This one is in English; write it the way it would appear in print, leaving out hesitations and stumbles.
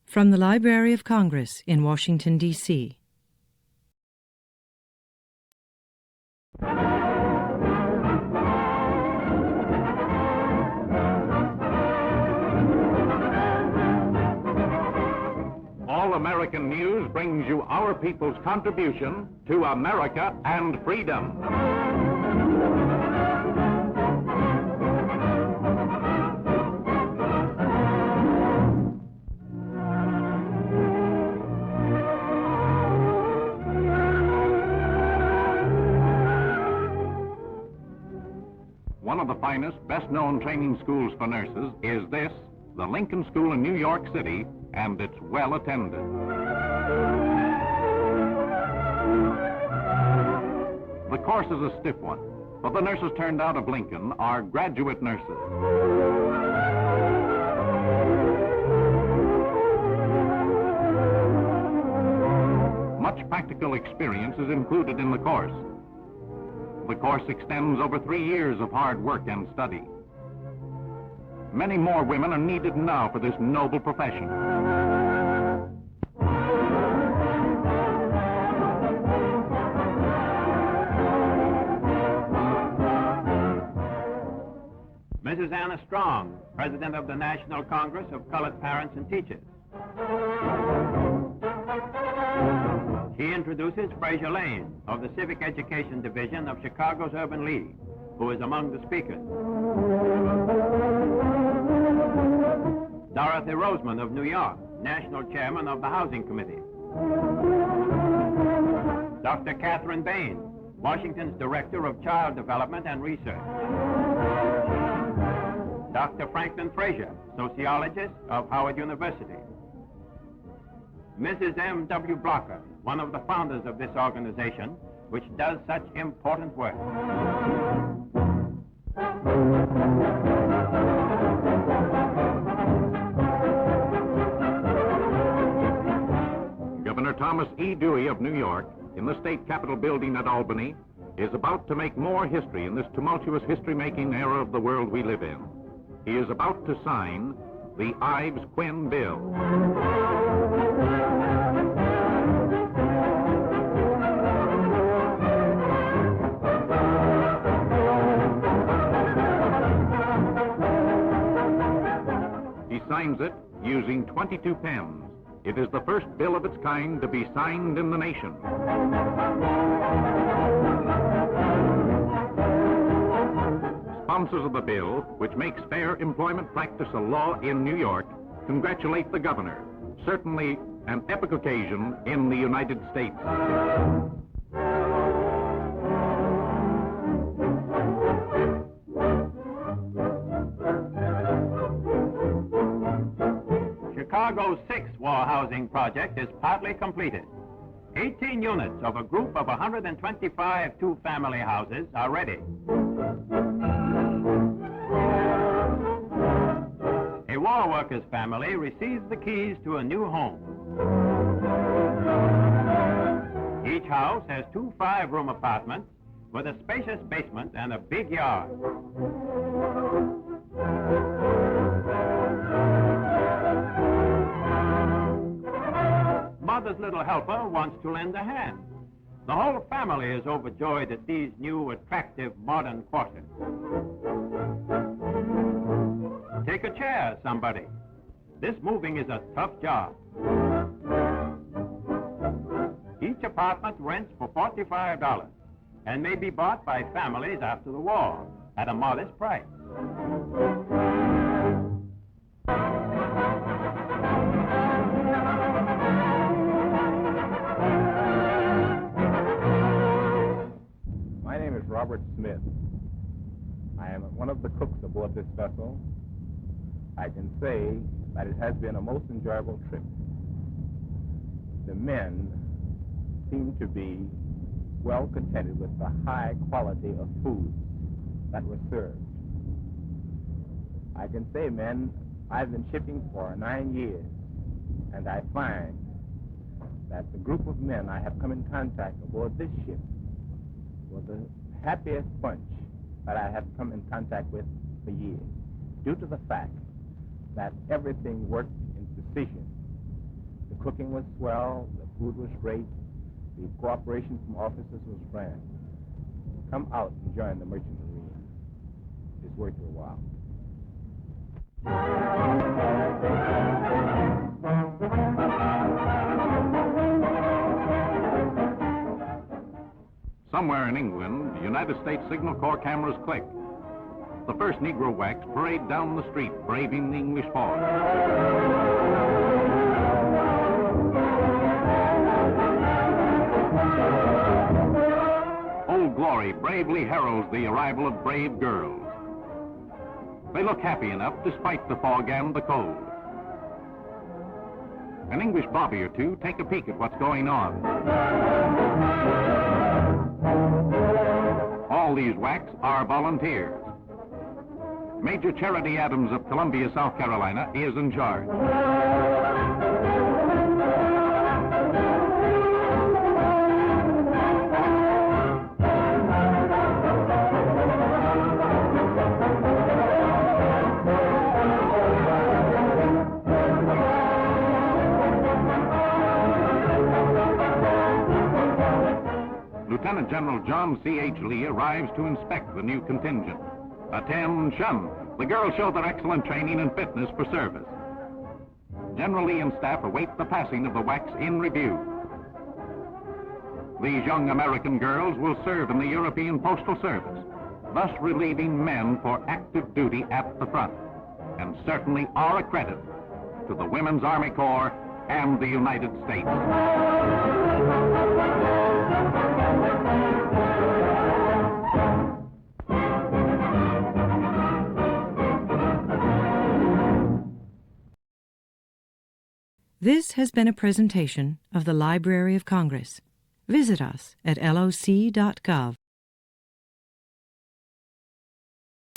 From the Library of Congress in Washington, D.C. All American News brings you our people's contribution to America and freedom. One of the finest, best-known training schools for nurses is this, the Lincoln School in New York City, and it's well attended. The course is a stiff one, but the nurses turned out of Lincoln are graduate nurses. Much practical experience is included in the course. The course extends over 3 years of hard work and study. Many more women are needed now for this noble profession. Mrs. Anna Strong, President of the National Congress of Colored Parents and Teachers. She introduces Frazier Lane of the Civic Education Division of Chicago's Urban League, who is among the speakers. Dorothy Roseman of New York, National Chairman of the Housing Committee. Dr. Catherine Bain, Washington's Director of Child Development and Research. Dr. Franklin Frazier, Sociologist of Howard University. Mrs. M.W. Blocker, one of the founders of this organization, which does such important work. Governor Thomas E. Dewey of New York, in the State Capitol building at Albany, is about to make more history in this tumultuous history-making era of the world we live in. He is about to sign the Ives-Quinn Bill. He signs it using 22 pens. It is the first bill of its kind to be signed in the nation. Sponsors of the bill, which makes fair employment practice a law in New York, congratulate the governor. Certainly an epic occasion in the United States. Chicago's 6th war housing project is partly completed. 18 units of a group of 125 two-family houses are ready. A war worker's family receives the keys to a new home. Each house has 2 5-room apartments with a spacious basement and a big yard. Mother's little helper wants to lend a hand. The whole family is overjoyed at these new, attractive, modern quarters. Take a chair, somebody. This moving is a tough job. Each apartment rents for $45 and may be bought by families after the war at a modest price. My name is Robert Smith. I am one of the cooks aboard this vessel. I can say that it has been a most enjoyable trip. The men seem to be well contented with the high quality of food that was served. I can say, men, I've been shipping for 9 years, and I find that the group of men I have come in contact aboard this ship were the happiest bunch that I have come in contact with for years, due to the fact that everything worked in precision cooking was swell, the food was great, the cooperation from officers was grand. Come out and join the Merchant Marine. It's worth your while. Somewhere in England, United States Signal Corps cameras click. The first Negro whacks parade down the street, braving the English fog. Old Glory bravely heralds the arrival of brave girls. They look happy enough despite the fog and the cold. An English bobby or two take a peek at what's going on. All these whacks are volunteers. Major Charity Adams of Columbia, South Carolina, is in charge. Lieutenant General John C.H. Lee arrives to inspect the new contingent. Attention! The girls show their excellent training and fitness for service. General Lee and staff await the passing of the wax in review. These young American girls will serve in the European Postal Service, thus relieving men for active duty at the front, and certainly are a credit to the Women's Army Corps and the United States. This has been a presentation of the Library of Congress. Visit us at loc.gov.